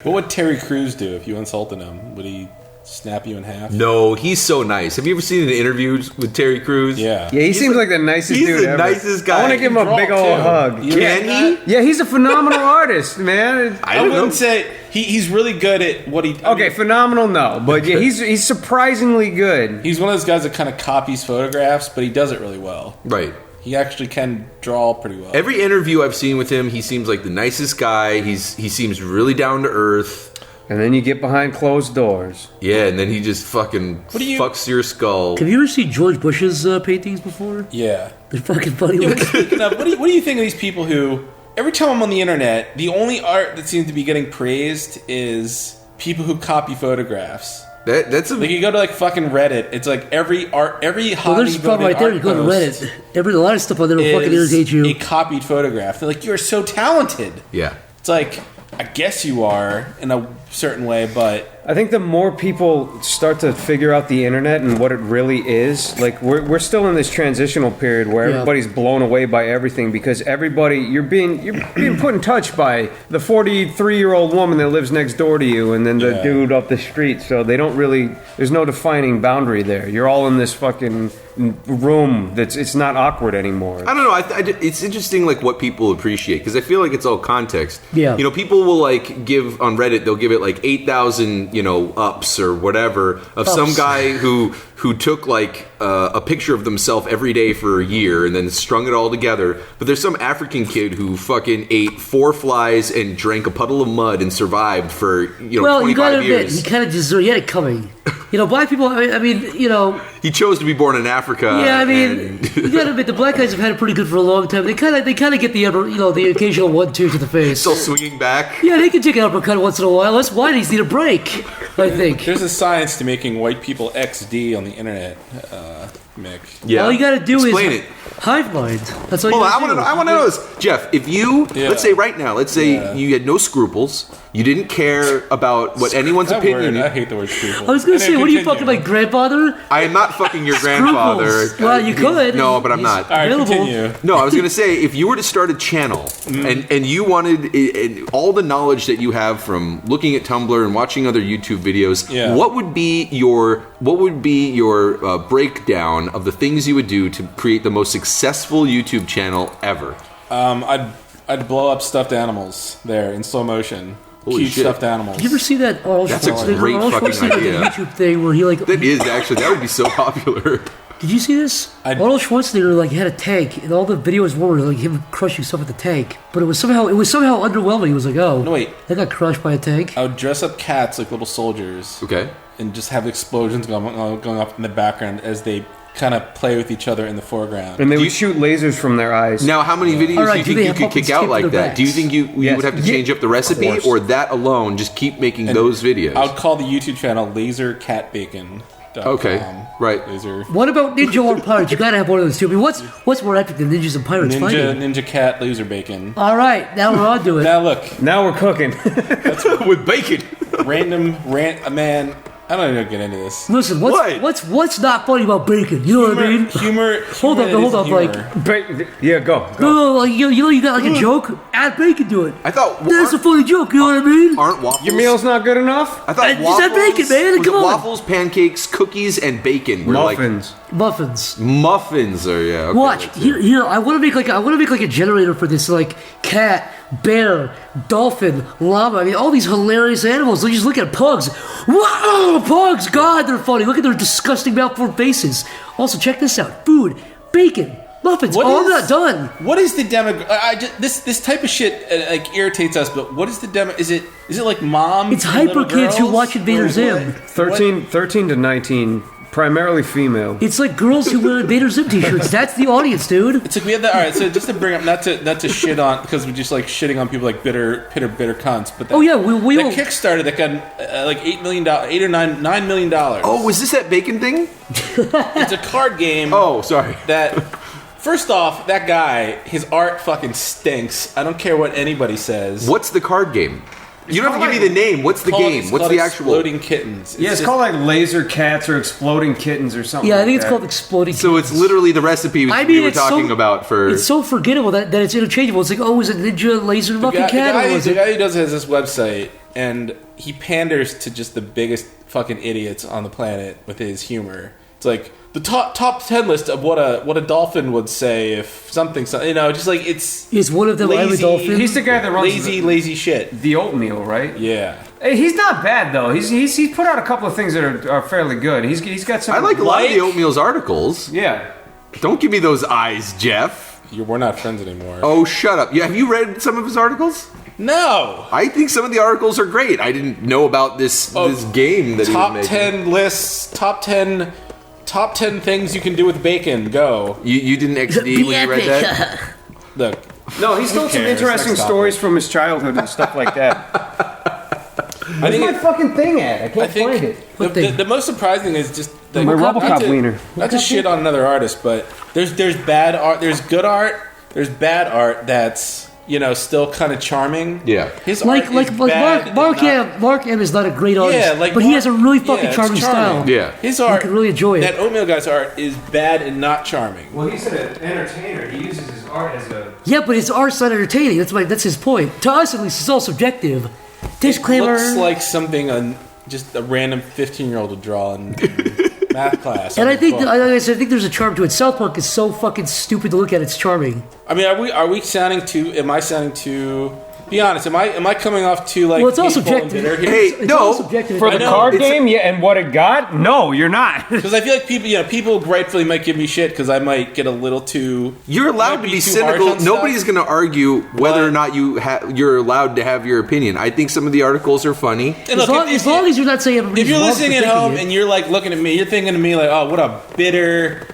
What would Terry Crews do if you insulted him? Would he snap you in half? No, he's so nice. Have you ever seen the interviews with Terry Crews? Yeah. Yeah, he seems like the nicest dude ever. He's the nicest guy. I want to give him a big old hug. Can he? Yeah, he's a phenomenal artist, man. I wouldn't say he's really good at what he. Okay, phenomenal, no, but yeah, he's surprisingly good. He's one of those guys that kind of copies photographs, but he does it really well. Right. He actually can draw pretty well. Every interview I've seen with him, he seems like the nicest guy. He seems really down to earth. And then you get behind closed doors. Yeah, and then he just fucking fucks your skull. Have you ever seen George Bush's paintings before? Yeah. They're fucking funny. Speaking of, what do you think of these people who, every time I'm on the internet, the only art that seems to be getting praised is people who copy photographs. That's like you go to like fucking Reddit, it's like every hottie. Well, there's a problem right there. You go to Reddit, a lot of stuff on there will fucking irritate you. A copied photograph. They're like, you're so talented. Yeah. It's like, I guess you are in a certain way, but I think the more people start to figure out the internet and what it really is, like we're still in this transitional period where everybody's blown away by everything because you're being put in touch by the 43-year-old woman that lives next door to you and then the dude up the street. So they don't really, there's no defining boundary there. You're all in this fucking room it's not awkward anymore. I don't know. It's interesting, like what people appreciate because I feel like it's all context. Yeah. You know, people will like give on Reddit. They'll give it like 8,000, ups or whatever of some guy who took like a picture of themselves every day for a year and then strung it all together. But there's some African kid who fucking ate 4 flies and drank a puddle of mud and survived for 25 years. Well, you gotta admit, he kind of deserved. He had it coming. Black people. I mean, he chose to be born in Africa. Yeah, I mean, you gotta admit the black guys have had it pretty good for a long time. They kind of get the the occasional 1-2 to the face. Still swinging back. Yeah, they can take an uppercut once in a while. That's why they need a break. I think there's a science to making white people XD on the internet, Mick. Yeah. All you gotta do Explain is hive mind. That's all. Hold on, I want to know this, Jeff. If you let's say right now, you had no scruples, you didn't care about what anyone's opinion. I hate the word scruples. I was gonna say, what are you fucking my grandfather? I am not fucking your grandfather. Well, you could. No, but I'm not. All right, continue. No, I was gonna say if you were to start a channel and you wanted all the knowledge that you have from looking at Tumblr and watching other YouTube videos, what would be your breakdown of the things you would do to create the most successful YouTube channel ever? I'd blow up stuffed animals there in slow motion. Holy Huge shit. stuffed animals. Did you ever see that? That's a great fucking idea. YouTube thing where he that would be so popular. Did you see this? Arnold Schwarzenegger had a tank, and all the videos were like him crushing stuff at the tank. But it was somehow underwhelming. He was like, "Oh, no, wait, I got crushed by a tank." I would dress up cats like little soldiers. Okay. And just have explosions going off in the background as they kind of play with each other in the foreground. And they would shoot lasers from their eyes. Now, how many videos do you think you could kick out like that? Do you think you would have to change up the recipe, or that alone, just keep making those videos? I would call the YouTube channel Laser Cat Bacon. Okay, right. Laser. What about Ninja or Pirates? You gotta have one of those two. I mean, what's more epic than ninjas and pirates fighting? Ninja Cat Laser Bacon. All right, now we're on to it. Now look. Now we're cooking. That's with bacon. Random rant, man. I don't even get into this. Listen, what's not funny about bacon? You know what I mean? Humor. Hold on. Like, go. No, like you got like a joke. Add bacon to it. I thought that's a funny joke. You know what I mean? Aren't waffles? Your meal's not good enough. I thought waffles. Just add bacon, man. Come on. Waffles, pancakes, cookies, and bacon were muffins. Muffins are Okay, watch here. I want to make like a generator for this, like cat, bear, dolphin, llama. I mean, all these hilarious animals. Just look at pugs. Whoa, pugs! God, they're funny. Look at their disgusting malformed faces. Also, check this out: food, bacon, muffins. I'm not done. What is the demo? This type of shit like irritates us. But what is the demo? Is it like mom? It's hyper kids who watch Invader Zim. 13 to 19. Primarily female. It's like girls who wear Invader Zim t-shirts. That's the audience, dude. It's like we have that. All right, so just to bring up, not to shit on, because we're just like shitting on people like bitter cunts. But we the Kickstarter that got like $8 or $9 million. Oh, was this that bacon thing? It's a card game. Oh, sorry. That first off, that guy, his art fucking stinks. I don't care what anybody says. What's the card game? You don't have to give me the name. What's the game? What's the actual? Exploding Kittens. It's called like Laser Cats or Exploding Kittens or something. Yeah, I think it's called Exploding Kittens. So it's literally the recipe we were talking about for. It's so forgettable that it's interchangeable. It's like, is it Ninja Laser Muffin Cat? The guy who does it has this website, and he panders to just the biggest fucking idiots on the planet with his humor. It's like the top 10 list of what a dolphin would say if something, just like it's. Is one of them lazy, I'm a dolphin? He's the guy that runs lazy shit. the oatmeal, right? Yeah. Hey, he's not bad though. He's put out a couple of things that are fairly good. He's got some. I like a lot of the oatmeal's articles. Yeah. Don't give me those eyes, Jeff. We're not friends anymore. Oh, shut up. Yeah, have you read some of his articles? No. I think some of the articles are great. I didn't know about this game that he was making. Top 10 lists. Top 10 things you can do with bacon. Go. You didn't XD when you read that? Look. No, he's told some interesting stories from his childhood and stuff like that. I think my fucking thing at? I can't find it. The most surprising is just my RoboCop wiener. Not to shit on another artist, but there's bad art. There's good art. There's bad art that's still kind of charming. Yeah. His Like art is bad Mark M is not a great artist, Yeah, but he has a really fucking charming style. Yeah. His art, can really enjoy it. That oatmeal guy's art is bad and not charming. Well, he's an entertainer. He uses his art as a. Yeah, but his art's not entertaining. That's his point. To us, at least, it's all subjective. Disclaimer. Looks like something just a random 15-year-old would draw in math class. And I think there's a charm to it. South Park is so fucking stupid to look at. It's charming. I mean, are we sounding too? Am I sounding too? Be honest. Am I coming off too like? Well, it's all hateful and subjective. bitter here? Hey, It's no. all subjective. For the card game, yeah, and what it got? No, you're not. Because I feel like people rightfully might give me shit because I might get a little too. You're allowed to be cynical. Nobody's going to argue whether or not you're allowed to have your opinion. I think some of the articles are funny. And look, as long as you're not saying everybody's if you're wrong listening for at thinking home it. and you're like looking at me, you're thinking to me like, oh, what a bitter,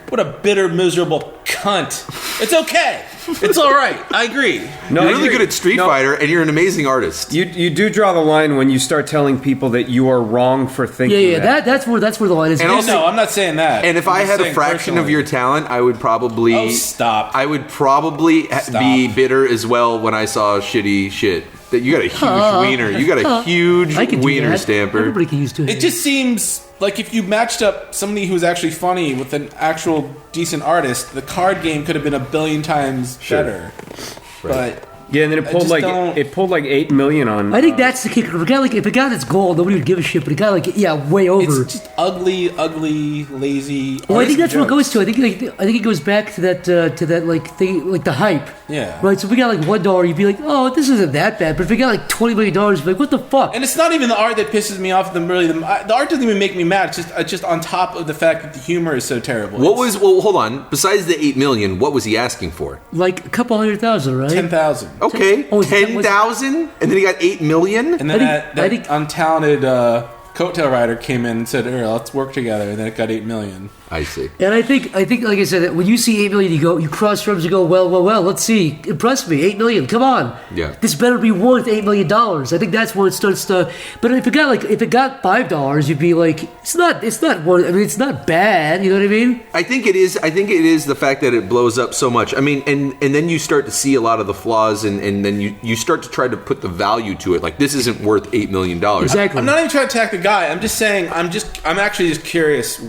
miserable cunt. It's okay. It's all right. I agree. No, you're really good at Street Fighter, and you're an amazing artist. You do draw the line when you start telling people that you are wrong for thinking that's where the line is. And also, no, I'm not saying that. And if I had a fraction of your talent, I would probably... Oh, stop. I would probably be bitter as well when I saw shitty shit. That you got a huge wiener. You got a huge wiener stamper. Everybody can use it. It just seems like if you matched up somebody who's actually funny with an actual decent artist, the card game could have been a billion times better. Right. But yeah, and then it pulled like 8 million on. I think that's the kicker. If it got its goal, nobody would give a shit. But it got way over. It's just ugly, lazy. Well, I think that's what it goes to. I think it goes back to that like thing, like the hype. Yeah. Right. So if we got like $1, you'd be like, oh, this isn't that bad. But if we got like $20 million, you'd be like, what the fuck? And it's not even the art that pisses me off. The art doesn't even make me mad. It's just on top of the fact that the humor is so terrible. Hold on. Besides the 8 million, what was he asking for? Like a couple 100,000, right? 10,000. Okay, 10,000, and then he got 8 million. And then that untalented coattail rider came in and said, let's work together, and then it got 8 million. I see. And I think, like I said, when you see 8 million, you cross arms, you go, well, let's see, impress me, 8 million, come on, this better be worth $8 million. I think that's when it starts to. But if it got $5, you'd be like, it's not worth. I mean, it's not bad. You know what I mean? I think it is the fact that it blows up so much. I mean, and then you start to see a lot of the flaws, and then you start to try to put the value to it. Like, this isn't worth $8 million. Exactly. I'm not even trying to attack the guy. I'm just saying. I'm actually just curious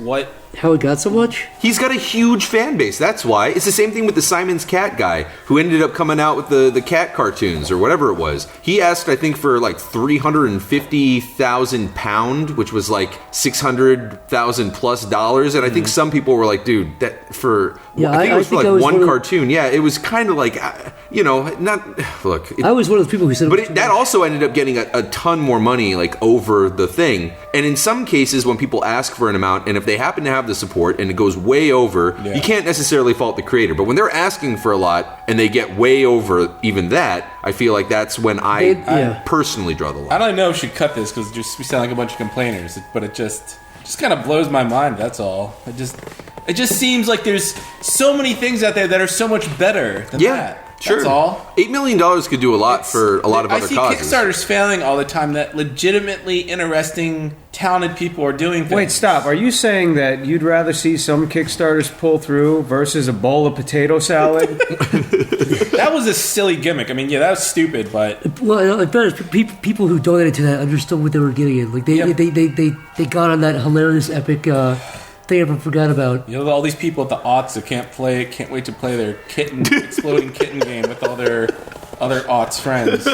how it got so much? He's got a huge fan base. That's why. It's the same thing with the Simon's Cat guy who ended up coming out with the cat cartoons or whatever it was. He asked, I think, for like £350,000, which was like $600,000 plus. And I think some people were like, dude, that for... Yeah, I think it was for like one cartoon. Yeah, it was kind of like, not... Look. I was one of the people who said... But that also ended up getting a ton more money, like, over the thing. And in some cases, when people ask for an amount, and if they happen to have the support and it goes way over, you can't necessarily fault the creator. But when they're asking for a lot and they get way over even that, I feel like that's when I personally draw the line. I don't know if we should cut this because we sound like a bunch of complainers, but it just kind of blows my mind, that's all. It just seems like there's so many things out there that are so much better than that. Sure. That's all. $8 million could do a lot for a lot of other causes. I see Kickstarters failing all the time that legitimately interesting, talented people are doing things. Wait, stop. Are you saying that you'd rather see some Kickstarters pull through versus a bowl of potato salad? That was a silly gimmick. I mean, that was stupid, but... Well, in fairness, people who donated to that understood what they were getting in. Like, they got on that hilarious, epic... thing I ever forgot about. All these people at the aughts that can't wait to play their Exploding Kitten game with all their other aughts friends.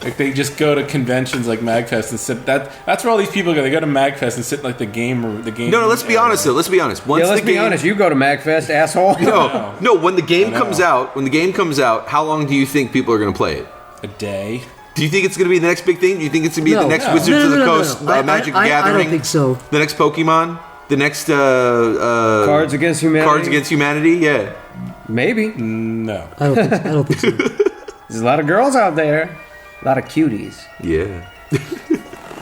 Like they just go to conventions like MagFest and sit. That's where all these people go. They go to MagFest and sit in like the game room. No, let's be honest though. Let's be honest. Once let's be honest. You go to MagFest, asshole. No. When the game comes out, how long do you think people are going to play it? A day. Do you think it's going to be the next big thing? Do you think it's going to be the next Wizards of the Coast Magic the Gathering? I don't think so. The next Pokemon? The next Cards Against Humanity? Cards Against Humanity, yeah. Maybe. No. I don't think so. There's a lot of girls out there. A lot of cuties. Yeah.